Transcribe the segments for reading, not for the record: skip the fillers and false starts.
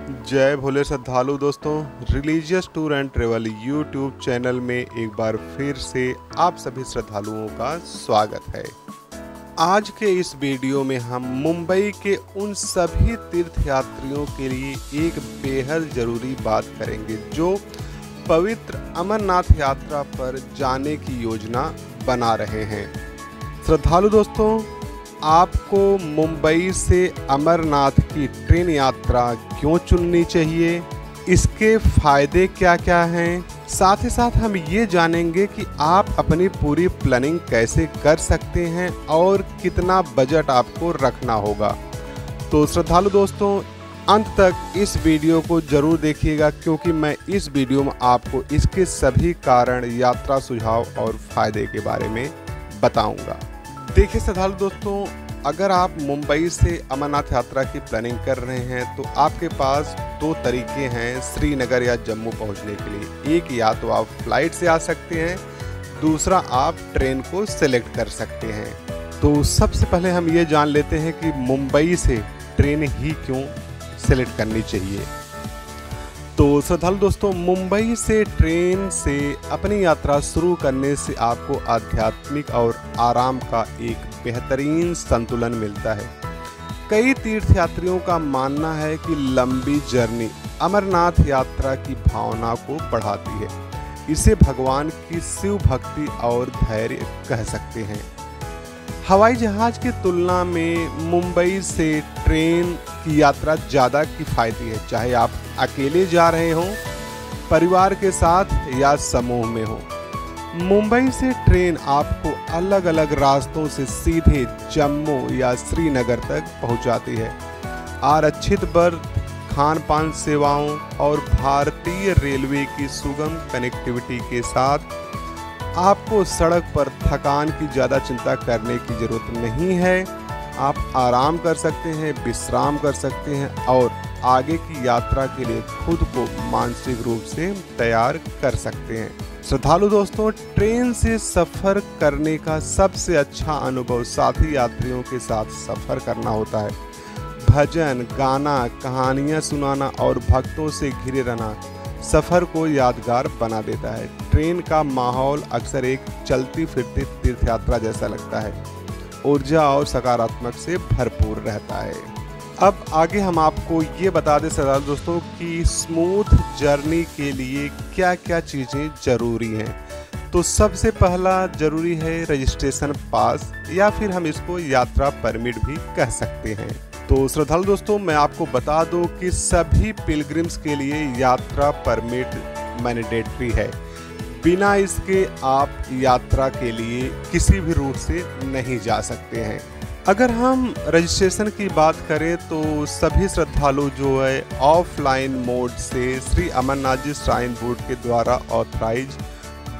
जय भोले श्रद्धालु दोस्तों, religious tour and travel YouTube channel में एक बार फिर से आप सभी श्रद्धालुओं का स्वागत है। आज के इस वीडियो में हम मुंबई के उन सभी तीर्थयात्रियों के लिए एक बेहद ज़रूरी बात करेंगे जो पवित्र अमरनाथ यात्रा पर जाने की योजना बना रहे हैं। श्रद्धालु दोस्तों, आपको मुंबई से अमरनाथ की ट्रेन यात्रा क्यों चुननी चाहिए, इसके फायदे क्या क्या हैं, साथ ही साथ हम ये जानेंगे कि आप अपनी पूरी प्लानिंग कैसे कर सकते हैं और कितना बजट आपको रखना होगा। तो श्रद्धालु दोस्तों, अंत तक इस वीडियो को जरूर देखिएगा क्योंकि मैं इस वीडियो में आपको इसके सभी कारण, यात्रा सुझाव और फायदे के बारे में बताऊंगा। देखिए श्रद्धालु दोस्तों, अगर आप मुंबई से अमरनाथ यात्रा की प्लानिंग कर रहे हैं तो आपके पास दो तरीके हैं श्रीनगर या जम्मू पहुंचने के लिए। एक, या तो आप फ्लाइट से आ सकते हैं, दूसरा आप ट्रेन को सिलेक्ट कर सकते हैं। तो सबसे पहले हम ये जान लेते हैं कि मुंबई से ट्रेन ही क्यों सिलेक्ट करनी चाहिए। तो श्रद्धालु दोस्तों, मुंबई से ट्रेन से अपनी यात्रा शुरू करने से आपको आध्यात्मिक और आराम का एक बेहतरीन संतुलन मिलता है। कई तीर्थयात्रियों का मानना है कि लंबी जर्नी अमरनाथ यात्रा की भावना को बढ़ाती है। इसे भगवान की शिव भक्ति और धैर्य कह सकते हैं। हवाई जहाज की तुलना में मुंबई से ट्रेन की यात्रा ज़्यादा किफ़ायती है, चाहे आप अकेले जा रहे हों, परिवार के साथ या समूह में हो। मुंबई से ट्रेन आपको अलग अलग रास्तों से सीधे जम्मू या श्रीनगर तक पहुंचाती है। आरक्षित बर्थ, खान पान सेवाओं और भारतीय रेलवे की सुगम कनेक्टिविटी के साथ आपको सड़क पर थकान की ज़्यादा चिंता करने की ज़रूरत नहीं है। आप आराम कर सकते हैं, विश्राम कर सकते हैं और आगे की यात्रा के लिए खुद को मानसिक रूप से तैयार कर सकते हैं। श्रद्धालु दोस्तों, ट्रेन से सफ़र करने का सबसे अच्छा अनुभव साथी यात्रियों के साथ सफ़र करना होता है। भजन, गाना, कहानियाँ सुनाना और भक्तों से घिरे रहना सफ़र को यादगार बना देता है। ट्रेन का माहौल अक्सर एक चलती फिरती तीर्थयात्रा जैसा लगता है, ऊर्जा और सकारात्मक से भरपूर रहता है। अब आगे हम आपको ये बता दें श्रद्धालु दोस्तों कि स्मूथ जर्नी के लिए क्या क्या चीज़ें ज़रूरी हैं। तो सबसे पहला ज़रूरी है रजिस्ट्रेशन पास, या फिर हम इसको यात्रा परमिट भी कह सकते हैं। तो श्रद्धालु दोस्तों, मैं आपको बता दूं कि सभी पिलग्रिम्स के लिए यात्रा परमिट मैंडेटरी है। बिना इसके आप यात्रा के लिए किसी भी रूट से नहीं जा सकते हैं। अगर हम रजिस्ट्रेशन की बात करें तो सभी श्रद्धालु जो है ऑफलाइन मोड से श्री अमरनाथ जी श्राइन बोर्ड के द्वारा ऑथराइज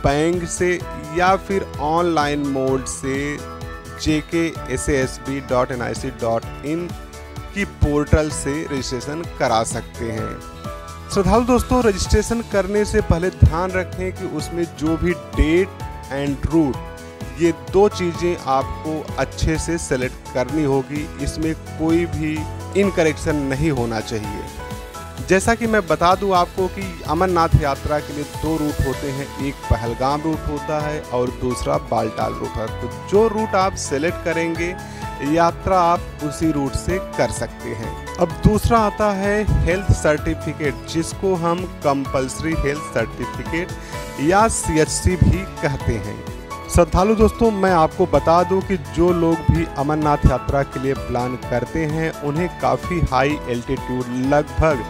बैंक से या फिर ऑनलाइन मोड से jksasb.nic.in की पोर्टल से रजिस्ट्रेशन करा सकते हैं। श्रद्धालु दोस्तों, रजिस्ट्रेशन करने से पहले ध्यान रखें कि उसमें जो भी डेट एंड रूट, ये दो चीज़ें आपको अच्छे से सेलेक्ट करनी होगी। इसमें कोई भी इनकरेक्शन नहीं होना चाहिए। जैसा कि मैं बता दूं आपको कि अमरनाथ यात्रा के लिए दो रूट होते हैं, एक पहलगाम रूट होता है और दूसरा बालटाल रूट है। तो जो रूट आप सेलेक्ट करेंगे, यात्रा आप उसी रूट से कर सकते हैं। अब दूसरा आता है हेल्थ सर्टिफिकेट, जिसको हम कंपल्सरी हेल्थ सर्टिफिकेट या CHC भी कहते हैं। श्रद्धालु दोस्तों, मैं आपको बता दूं कि जो लोग भी अमरनाथ यात्रा के लिए प्लान करते हैं उन्हें काफ़ी हाई एल्टीट्यूड, लगभग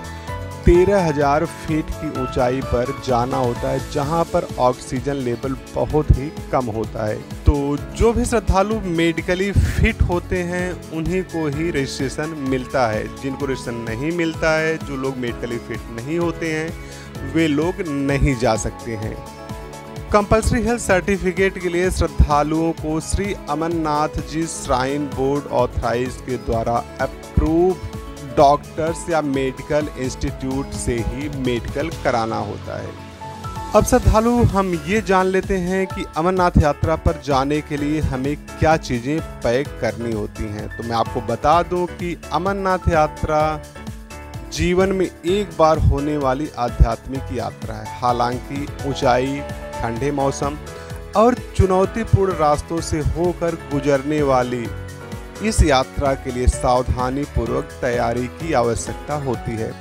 13,000 फीट की ऊंचाई पर जाना होता है, जहां पर ऑक्सीजन लेवल बहुत ही कम होता है। तो जो भी श्रद्धालु मेडिकली फिट होते हैं उन्हीं को ही रजिस्ट्रेशन मिलता है। जिनको रजिस्ट्रेशन नहीं मिलता है, जो लोग मेडिकली फिट नहीं होते हैं, वे लोग नहीं जा सकते हैं। कंपल्सरी हेल्थ सर्टिफिकेट के लिए श्रद्धालुओं को Shri Amarnath ji shrine board authorise के द्वारा अप्रूव डॉक्टर्स या मेडिकल इंस्टीट्यूट से ही मेडिकल कराना होता है। अब श्रद्धालु, हम ये जान लेते हैं कि अमरनाथ यात्रा पर जाने के लिए हमें क्या चीज़ें पैक करनी होती हैं। तो मैं आपको बता दूं कि अमरनाथ यात्रा जीवन में एक बार होने वाली आध्यात्मिक यात्रा है। हालांकि ऊंचाई, ठंडे मौसम और चुनौतीपूर्ण रास्तों से होकर गुजरने वाली इस यात्रा के लिए सावधानी पूर्वक तैयारी की आवश्यकता होती है।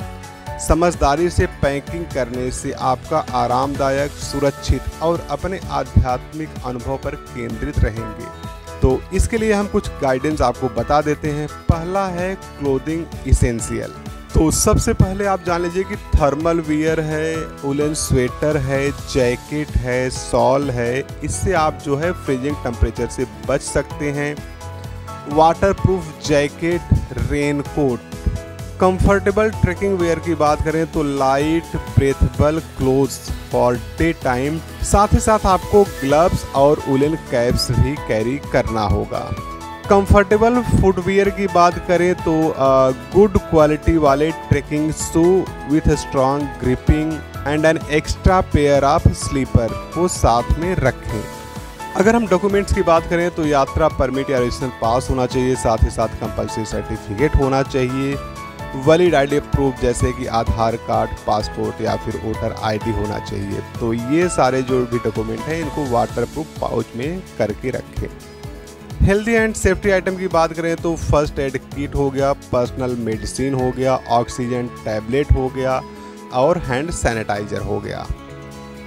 समझदारी से पैकिंग करने से आपका आरामदायक, सुरक्षित और अपने आध्यात्मिक अनुभव पर केंद्रित रहेंगे। तो इसके लिए हम कुछ गाइडेंस आपको बता देते हैं। पहला है क्लोथिंग इसेंशियल। तो सबसे पहले आप जान लीजिए कि थर्मल वियर है, वुलन स्वेटर है, जैकेट है, शॉल है। इससे आप जो है फ्रीजिंग टेम्परेचर से बच सकते हैं। Waterproof jacket, raincoat. Comfortable trekking wear की बात करें तो light breathable clothes for daytime. साथ ही साथ आपको ग्लव्स और वुलन कैप्स भी कैरी करना होगा। कंफर्टेबल फुटवियर की बात करें तो गुड क्वालिटी वाले trekking shoe with strong gripping and an extra pair of slipper को साथ में रखें। अगर हम डॉक्यूमेंट्स की बात करें तो यात्रा परमिट या रजिस्ट्रेशन पास होना चाहिए। साथ ही साथ कंपल्सरी सर्टिफिकेट होना चाहिए। वैलिड आईडी प्रूफ जैसे कि आधार कार्ड, पासपोर्ट या फिर वोटर आईडी होना चाहिए। तो ये सारे जो भी डॉक्यूमेंट हैं इनको वाटरप्रूफ पाउच में करके रखें। हेल्दी एंड सेफ्टी आइटम की बात करें तो फर्स्ट एड किट हो गया, पर्सनल मेडिसिन हो गया, ऑक्सीजन टैबलेट हो गया और हैंड सैनिटाइजर हो गया।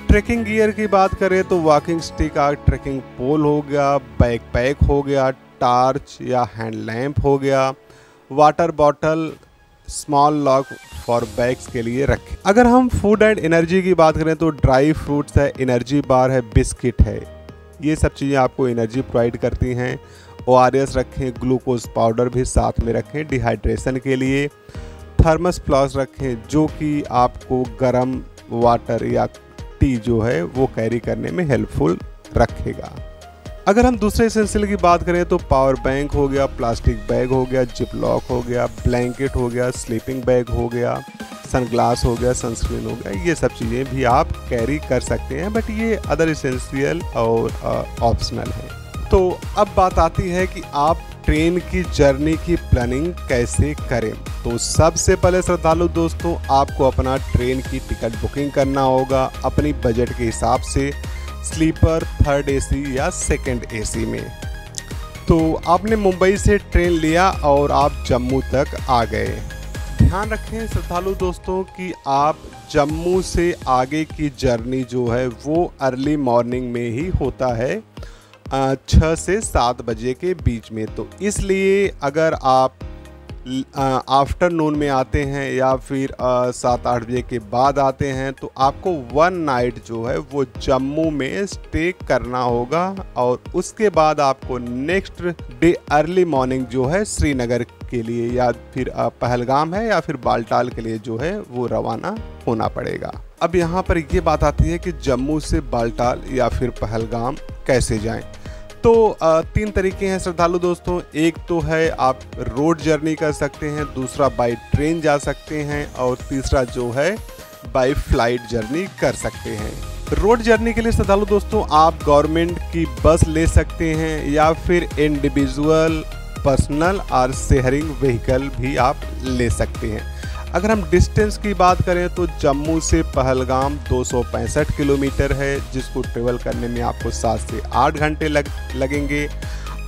ट्रेकिंग गियर की बात करें तो वॉकिंग स्टिक और ट्रेकिंग पोल हो गया, बैकपैक हो गया, टार्च या हैंड लैंप हो गया, water bottle, small lock for bags के लिए रखें। अगर हम फूड एंड एनर्जी की बात करें तो ड्राई फ्रूट्स है, एनर्जी बार है, बिस्किट है। ये सब चीज़ें आपको एनर्जी प्रोवाइड करती हैं। ORS रखें, ग्लूकोज पाउडर भी साथ में रखें डिहाइड्रेशन के लिए। थर्मस फ्लास्क रखें जो कि आपको गर्म वाटर या टी जो है वो कैरी करने में हेल्पफुल रखेगा। अगर हम दूसरे एसेंशियल की बात करें तो पावर बैंक हो गया, प्लास्टिक बैग हो गया, जिप लॉक हो गया, ब्लैंकेट हो गया, स्लीपिंग बैग हो गया, सनग्लास हो गया, सनस्क्रीन हो गया। ये सब चीज़ें भी आप कैरी कर सकते हैं, बट ये अदर एसेंशियल और ऑप्शनल है। तो अब बात आती है कि आप ट्रेन की जर्नी की प्लानिंग कैसे करें। तो सबसे पहले श्रद्धालु दोस्तों, आपको अपना ट्रेन की टिकट बुकिंग करना होगा अपनी बजट के हिसाब से, स्लीपर, थर्ड एसी या सेकंड एसी में। तो आपने मुंबई से ट्रेन लिया और आप जम्मू तक आ गए। ध्यान रखें श्रद्धालु दोस्तों कि आप जम्मू से आगे की जर्नी जो है वो अर्ली मॉर्निंग में ही होता है, 6 से 7 बजे के बीच में। तो इसलिए अगर आप आफ्टरनून में आते हैं या फिर 7-8 बजे के बाद आते हैं तो आपको 1 नाइट जो है वो जम्मू में स्टे करना होगा और उसके बाद आपको नेक्स्ट डे अर्ली मॉर्निंग जो है श्रीनगर के लिए या फिर पहलगाम है या फिर बालटाल के लिए जो है वो रवाना होना पड़ेगा। अब यहाँ पर ये बात आती है कि जम्मू से बालटाल या फिर पहलगाम कैसे जाएं। तो 3 तरीके हैं श्रद्धालु दोस्तों। एक तो है आप रोड जर्नी कर सकते हैं, दूसरा बाय ट्रेन जा सकते हैं और तीसरा जो है बाय फ्लाइट जर्नी कर सकते हैं। रोड जर्नी के लिए श्रद्धालु दोस्तों आप गवर्नमेंट की बस ले सकते हैं या फिर इंडिविजुअल, पर्सनल और शेयरिंग व्हीकल भी आप ले सकते हैं। अगर हम डिस्टेंस की बात करें तो जम्मू से पहलगाम 265 किलोमीटर है, जिसको ट्रेवल करने में आपको 7 से 8 घंटे लगेंगे।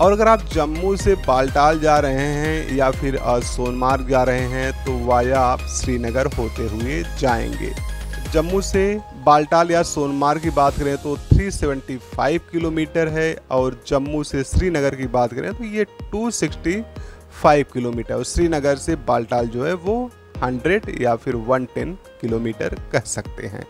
और अगर आप जम्मू से बालटाल जा रहे हैं या फिर सोनमार्ग जा रहे हैं तो वाया आप श्रीनगर होते हुए जाएंगे। जम्मू से बालटाल या सोनमार्ग की बात करें तो 375 किलोमीटर है और जम्मू से श्रीनगर की बात करें तो ये 265 किलोमीटर और श्रीनगर से बालटाल जो है वो 100 या फिर 110 किलोमीटर कह सकते हैं।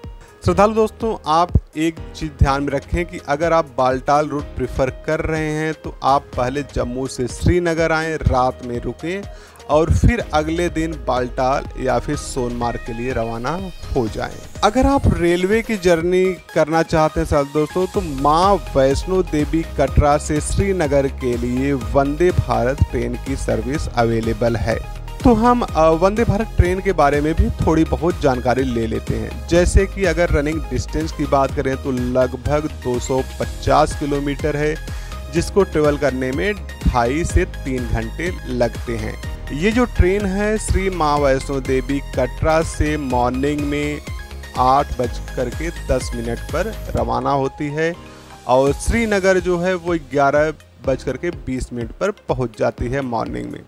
श्रद्धालु दोस्तों आप एक चीज़ ध्यान में रखें कि अगर आप बालटाल रूट प्रिफर कर रहे हैं तो आप पहले जम्मू से श्रीनगर आएँ, रात में रुकें और फिर अगले दिन बालटाल या फिर सोनमार्ग के लिए रवाना हो जाएं। अगर आप रेलवे की जर्नी करना चाहते हैं साथ दोस्तों तो माँ वैष्णो देवी कटरा से श्रीनगर के लिए वंदे भारत ट्रेन की सर्विस अवेलेबल है। तो हम वंदे भारत ट्रेन के बारे में भी थोड़ी बहुत जानकारी ले लेते हैं। जैसे कि अगर रनिंग डिस्टेंस की बात करें तो लगभग 250 किलोमीटर है, जिसको ट्रेवल करने में 2.5 से 3 घंटे लगते हैं। ये जो ट्रेन है श्री माँ वैष्णो देवी कटरा से मॉर्निंग में 8:10 पर रवाना होती है और श्रीनगर जो है वो 11:20 पर पहुंच जाती है मॉर्निंग में।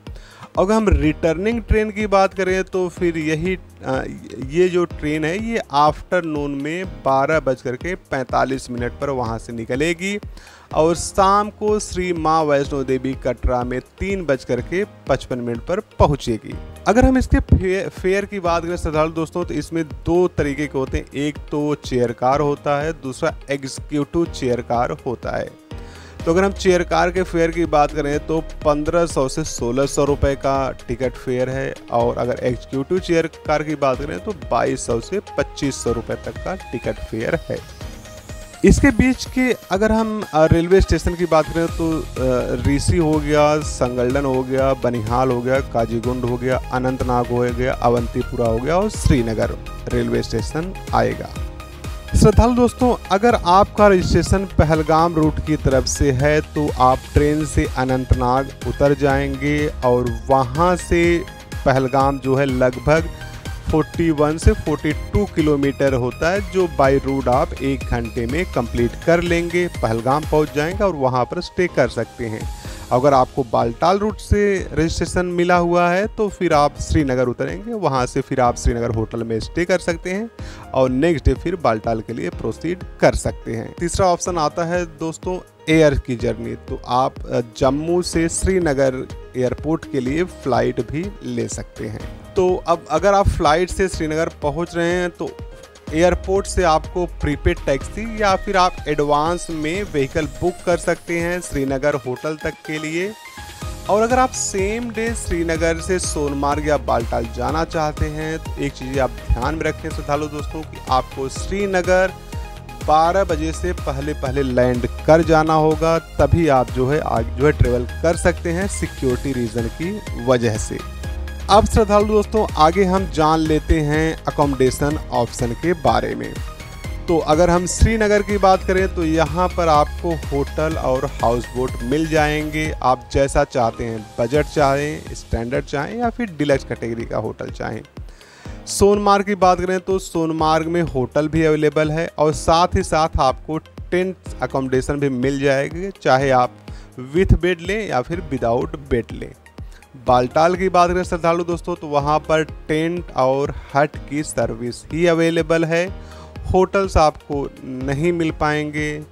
अगर हम रिटर्निंग ट्रेन की बात करें तो फिर ये जो ट्रेन है ये आफ्टरनून में 12:45 पर वहाँ से निकलेगी और शाम को श्री माँ वैष्णो देवी कटरा में 3:55 पर पहुँचेगी। अगर हम इसके फेयर की बात करें श्रद्धालु दोस्तों तो इसमें 2 तरीके के होते हैं, एक तो चेयर कार होता है, दूसरा एग्जीक्यूटिव चेयर कार होता है। तो अगर हम चेयर कार के फेयर की बात करें तो 1500 से 1600 रुपये का टिकट फेयर है और अगर एग्जीक्यूटिव चेयर कार की बात करें तो 2200 से 2500 रुपये तक का टिकट फेयर है। इसके बीच के अगर हम रेलवे स्टेशन की बात करें तो ऋषि हो गया, संगल्डन हो गया, बनिहाल हो गया, काजीगुंड हो गया, अनंतनाग हो गया, अवंतीपुरा हो गया और श्रीनगर रेलवे स्टेशन आएगा। श्रद्धालु दोस्तों, अगर आपका रजिस्ट्रेशन पहलगाम रूट की तरफ से है तो आप ट्रेन से अनंतनाग उतर जाएंगे और वहां से पहलगाम जो है लगभग 41 से 42 किलोमीटर होता है, जो बाय रोड आप 1 घंटे में कंप्लीट कर लेंगे, पहलगाम पहुंच जाएंगे और वहां पर स्टे कर सकते हैं। अगर आपको बालटाल रूट से रजिस्ट्रेशन मिला हुआ है तो फिर आप श्रीनगर उतरेंगे, वहां से फिर आप श्रीनगर होटल में स्टे कर सकते हैं और नेक्स्ट डे फिर बालटाल के लिए प्रोसीड कर सकते हैं। तीसरा ऑप्शन आता है दोस्तों एयर की जर्नी, तो आप जम्मू से श्रीनगर एयरपोर्ट के लिए फ़्लाइट भी ले सकते हैं। तो अब अगर आप फ्लाइट से श्रीनगर पहुंच रहे हैं तो एयरपोर्ट से आपको प्रीपेड टैक्सी या फिर आप एडवांस में व्हीकल बुक कर सकते हैं श्रीनगर होटल तक के लिए। और अगर आप सेम डे श्रीनगर से सोनमार्ग या बालटाल जाना चाहते हैं तो एक चीज़ आप ध्यान में रखें श्रद्धालु दोस्तों कि आपको श्रीनगर 12 बजे से पहले लैंड कर जाना होगा, तभी आप जो है आगे ट्रेवल कर सकते हैं सिक्योरिटी रीज़न की वजह से। अब श्रद्धालु दोस्तों आगे हम जान लेते हैं अकोमोडेशन ऑप्शन के बारे में। तो अगर हम श्रीनगर की बात करें तो यहाँ पर आपको होटल और हाउस बोट मिल जाएंगे, आप जैसा चाहते हैं, बजट चाहें, स्टैंडर्ड चाहें या फिर डिलक्स कैटेगरी का होटल चाहें। सोनमार्ग की बात करें तो सोनमार्ग में होटल भी अवेलेबल है और साथ ही साथ आपको टेंट अकोमोडेशन भी मिल जाएगी, चाहे आप विथ बेड लें या फिर विदाउट बेड लें। बालटाल की बात करें श्रद्धालु दोस्तों तो वहाँ पर टेंट और हट की सर्विस ही अवेलेबल है, होटल्स आपको नहीं मिल पाएंगे।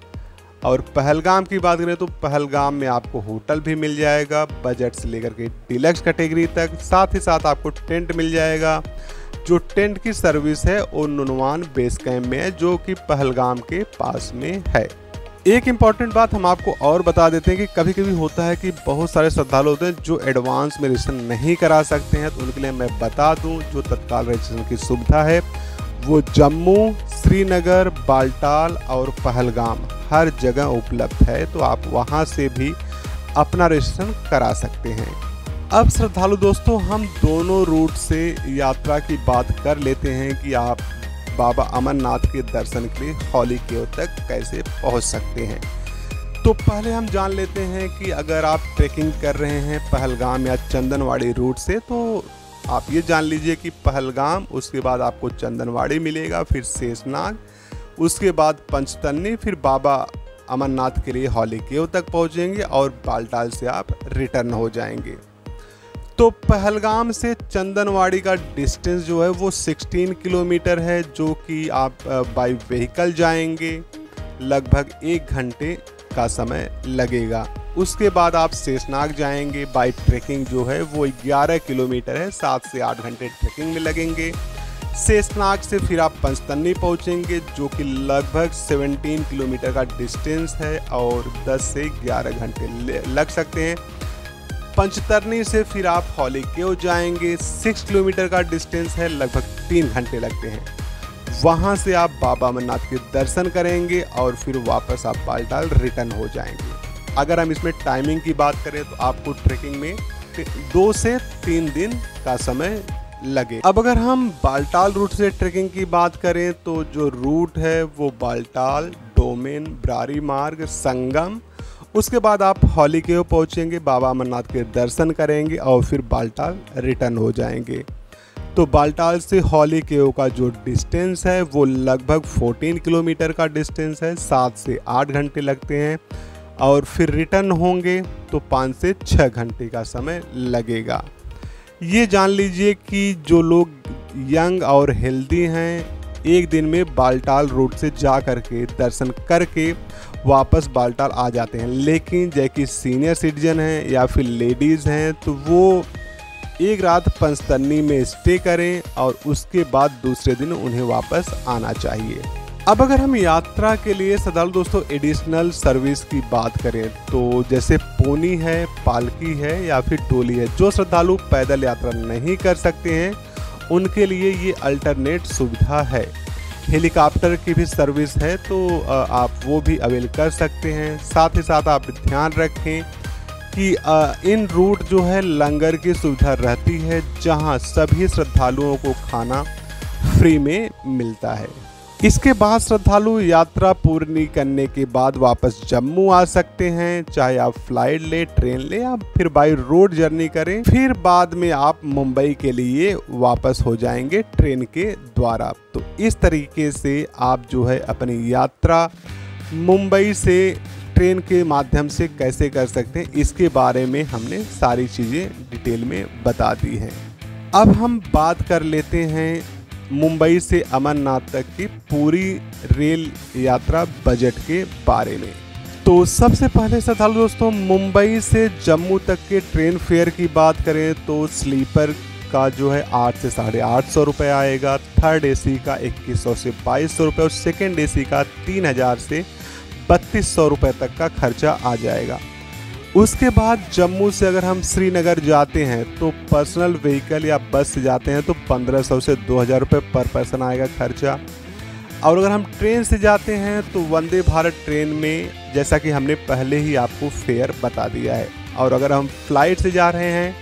और पहलगाम की बात करें तो पहलगाम में आपको होटल भी मिल जाएगा बजट से लेकर के डिलक्स कैटेगरी तक, साथ ही साथ आपको टेंट मिल जाएगा। जो टेंट की सर्विस है वो नुनवान बेस कैंप में है जो कि पहलगाम के पास में है। एक इम्पॉर्टेंट बात हम आपको और बता देते हैं कि कभी कभी होता है कि बहुत सारे श्रद्धालु होते हैं जो एडवांस में रजिस्ट्रेशन नहीं करा सकते हैं, तो उनके लिए मैं बता दूं जो तत्काल रजिस्ट्रेशन की सुविधा है वो जम्मू, श्रीनगर, बालटाल और पहलगाम हर जगह उपलब्ध है, तो आप वहां से भी अपना रजिस्ट्रेशन करा सकते हैं। अब श्रद्धालु दोस्तों हम दोनों रूट से यात्रा की बात कर लेते हैं कि आप बाबा अमरनाथ के दर्शन के लिए हॉली केव तक कैसे पहुंच सकते हैं। तो पहले हम जान लेते हैं कि अगर आप ट्रैकिंग कर रहे हैं पहलगाम या चंदनवाड़ी रूट से तो आप ये जान लीजिए कि पहलगाम, उसके बाद आपको चंदनवाड़ी मिलेगा, फिर शेषनाग, उसके बाद पंचतन्नी, फिर बाबा अमरनाथ के लिए हॉली केव तक पहुंचेंगे और बालटाल से आप रिटर्न हो जाएंगे। तो पहलगाम से चंदनवाड़ी का डिस्टेंस जो है वो 16 किलोमीटर है, जो कि आप बाय व्हीकल जाएंगे, लगभग 1 घंटे का समय लगेगा। उसके बाद आप शेषनाग जाएंगे, बाय ट्रैकिंग जो है वो 11 किलोमीटर है, 7 से 8 घंटे ट्रैकिंग में लगेंगे। शेषनाग से फिर आप पंचतन्नी पहुंचेंगे जो कि लगभग 17 किलोमीटर का डिस्टेंस है और 10 से 11 घंटे लग सकते हैं। पंचतरनी से फिर आप हॉली केव जाएंगे, 6 किलोमीटर का डिस्टेंस है, लगभग 3 घंटे लगते हैं। वहां से आप बाबा अमरनाथ के दर्शन करेंगे और फिर वापस आप बालटाल रिटर्न हो जाएंगे। अगर हम इसमें टाइमिंग की बात करें तो आपको ट्रैकिंग में 2 से 3 दिन का समय लगे। अब अगर हम बालटाल रूट से ट्रैकिंग की बात करें तो जो रूट है वो बालटाल, डोमेन, ब्रारी मार्ग, संगम उसके बाद आप हॉली केव पहुँचेंगे, बाबा अमरनाथ के दर्शन करेंगे और फिर बालटाल रिटर्न हो जाएंगे। तो बालटाल से हॉली केव का जो डिस्टेंस है वो लगभग 14 किलोमीटर का डिस्टेंस है। 7 से 8 घंटे लगते हैं और फिर रिटर्न होंगे तो 5 से 6 घंटे का समय लगेगा। ये जान लीजिए कि जो लोग यंग और हेल्दी हैं एक दिन में बालटाल रोड से जा करके दर्शन करके वापस बालटाल आ जाते हैं, लेकिन जैसे सीनियर सिटीजन हैं या फिर लेडीज़ हैं तो वो एक रात पंचतरनी में स्टे करें और उसके बाद दूसरे दिन उन्हें वापस आना चाहिए। अब अगर हम यात्रा के लिए श्रद्धालु दोस्तों एडिशनल सर्विस की बात करें तो जैसे पोनी है, पालकी है या फिर डोली है, जो श्रद्धालु पैदल यात्रा नहीं कर सकते हैं उनके लिए ये अल्टरनेट सुविधा है। हेलीकॉप्टर की भी सर्विस है तो आप वो भी अवेल कर सकते हैं। साथ ही साथ आप ध्यान रखें कि इन रूट जो है लंगर की सुविधा रहती है, जहां सभी श्रद्धालुओं को खाना फ्री में मिलता है। इसके बाद श्रद्धालु यात्रा पूर्ण करने के बाद वापस जम्मू आ सकते हैं, चाहे आप फ्लाइट ले, ट्रेन ले या फिर बाई रोड जर्नी करें। फिर बाद में आप मुंबई के लिए वापस हो जाएंगे ट्रेन के द्वारा। तो इस तरीके से आप जो है अपनी यात्रा मुंबई से ट्रेन के माध्यम से कैसे कर सकते हैं इसके बारे में हमने सारी चीज़ें डिटेल में बता दी हैं। अब हम बात कर लेते हैं मुंबई से अमरनाथ तक की पूरी रेल यात्रा बजट के बारे में। तो सबसे पहले श्रद्धालु दोस्तों मुंबई से जम्मू तक के ट्रेन फेयर की बात करें तो स्लीपर का जो है 8 से 850 रुपये आएगा, थर्ड एसी का 2100 से 2200 रुपये और सेकेंड एसी का 3000 से 3200 रुपये तक का खर्चा आ जाएगा। उसके बाद जम्मू से अगर हम श्रीनगर जाते हैं तो पर्सनल व्हीकल या बस से जाते हैं तो 1500 से 2000 रुपये पर पर्सन आएगा खर्चा। और अगर हम ट्रेन से जाते हैं तो वंदे भारत ट्रेन में जैसा कि हमने पहले ही आपको फेयर बता दिया है। और अगर हम फ्लाइट से जा रहे हैं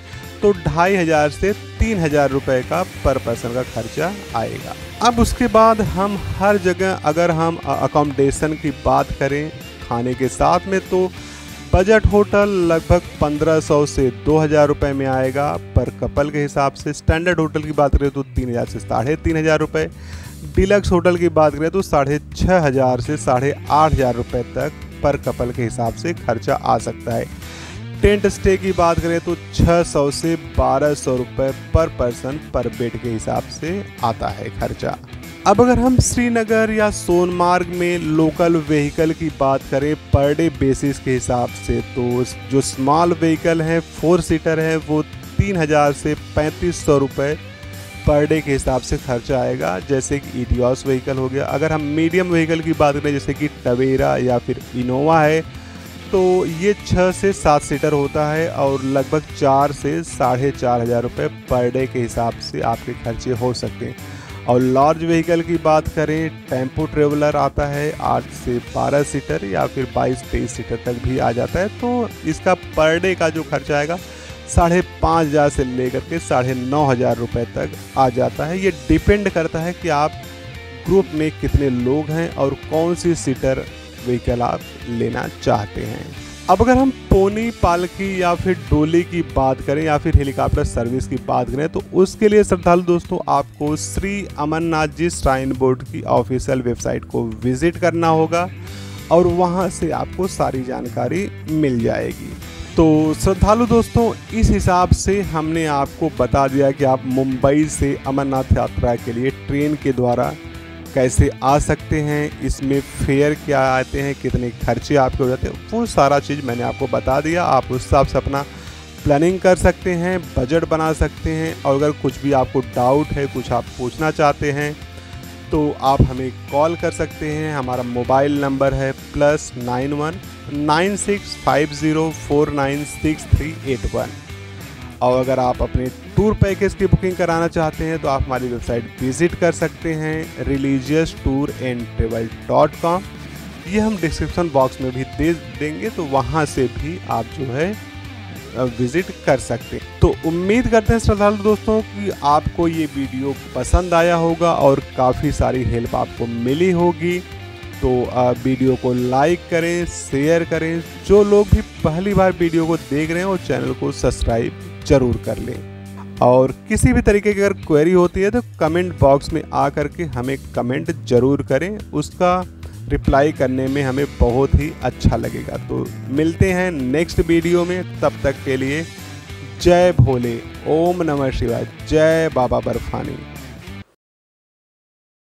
तो 2500 से 3000 रुपये का पर पर्सन का खर्चा आएगा। अब उसके बाद हम हर जगह अगर हम अकोमोडेशन की बात करें खाने के साथ में तो बजट होटल लगभग 1500 से 2000 रुपये में आएगा पर कपल के हिसाब से। स्टैंडर्ड होटल की बात करें तो 3000 से 3500 रुपये, डिलक्स होटल की बात करें तो 6500 से 8500 रुपये तक पर कपल के हिसाब से खर्चा आ सकता है। टेंट स्टे की बात करें तो 600 से 1200 रुपये पर पर्सन पर बेड के हिसाब से आता है खर्चा। अब अगर हम श्रीनगर या सोनमार्ग में लोकल व्हीकल की बात करें पर डे बेसिस के हिसाब से तो जो स्मॉल व्हीकल हैं 4 सीटर है वो 3000 से 3500 रुपये पर डे के हिसाब से खर्चा आएगा, जैसे कि इटियोस व्हीकल हो गया। अगर हम मीडियम व्हीकल की बात करें जैसे कि टवेरा या फिर इनोवा है तो ये 6 से 7 सीटर होता है और लगभग 4 से 4500 रुपये पर डे के हिसाब से आपके खर्चे हो सकते हैं। और लार्ज व्हीकल की बात करें टेम्पो ट्रेवलर आता है 8 से 12 सीटर या फिर 22-23 सीटर तक भी आ जाता है, तो इसका पर डे का जो खर्चा आएगा 5500 से लेकर के 9500 रुपये तक आ जाता है। ये डिपेंड करता है कि आप ग्रुप में कितने लोग हैं और कौन सी सीटर व्हीकल आप लेना चाहते हैं। अब अगर हम पोनी, पालकी या फिर डोली की बात करें या फिर हेलीकॉप्टर सर्विस की बात करें तो उसके लिए श्रद्धालु दोस्तों आपको श्री अमरनाथ जी श्राइन बोर्ड की ऑफिशियल वेबसाइट को विजिट करना होगा और वहां से आपको सारी जानकारी मिल जाएगी। तो श्रद्धालु दोस्तों इस हिसाब से हमने आपको बता दिया कि आप मुंबई से अमरनाथ यात्रा के लिए ट्रेन के द्वारा कैसे आ सकते हैं, इसमें फेयर क्या आते हैं, कितने खर्चे आपके हो जाते हैं, वो सारा चीज़ मैंने आपको बता दिया। आप उस हिसाब से अपना प्लानिंग कर सकते हैं, बजट बना सकते हैं। और अगर कुछ भी आपको डाउट है, कुछ आप पूछना चाहते हैं तो आप हमें कॉल कर सकते हैं। हमारा मोबाइल नंबर है +91 9650496381। और अगर आप अपने टूर पैकेज की बुकिंग कराना चाहते हैं तो आप हमारी वेबसाइट विज़िट कर सकते हैं religiousTourandTravel.com। ये हम डिस्क्रिप्शन बॉक्स में भी दे देंगे, तो वहाँ से भी आप जो है विज़िट कर सकते हैं। तो उम्मीद करते हैं श्रद्धालु दोस्तों कि आपको ये वीडियो पसंद आया होगा और काफ़ी सारी हेल्प आपको मिली होगी। तो आप वीडियो को लाइक करें, शेयर करें। जो लोग भी पहली बार वीडियो को देख रहे हैं वो चैनल को सब्सक्राइब जरूर कर लें। और किसी भी तरीके की अगर क्वेरी होती है तो कमेंट बॉक्स में आ करके हमें कमेंट जरूर करें, उसका रिप्लाई करने में हमें बहुत ही अच्छा लगेगा। तो मिलते हैं नेक्स्ट वीडियो में, तब तक के लिए जय भोले, ओम नमः शिवाय, जय बाबा बर्फानी।